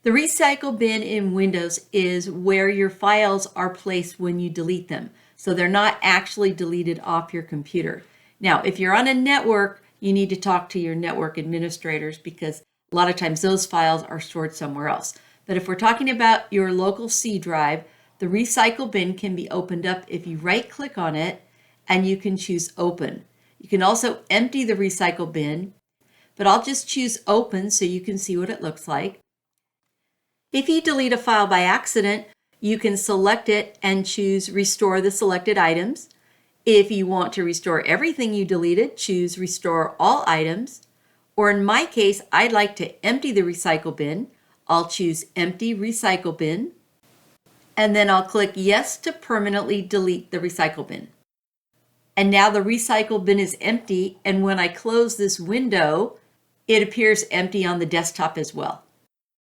The recycle bin in Windows is where your files are placed when you delete them. So they're not actually deleted off your computer. Now, if you're on a network, you need to talk to your network administrators because a lot of times those files are stored somewhere else. But if we're talking about your local C drive, the recycle bin can be opened up if you right-click on it and you can choose Open. You can also empty the recycle bin, but I'll just choose Open so you can see what it looks like. If you delete a file by accident, you can select it and choose Restore the selected items. If you want to restore everything you deleted, choose Restore all items. Or in my case, I'd like to empty the recycle bin. I'll choose Empty Recycle Bin. And then I'll click Yes to permanently delete the recycle bin. And now the recycle bin is empty, and when I close this window, it appears empty on the desktop as well.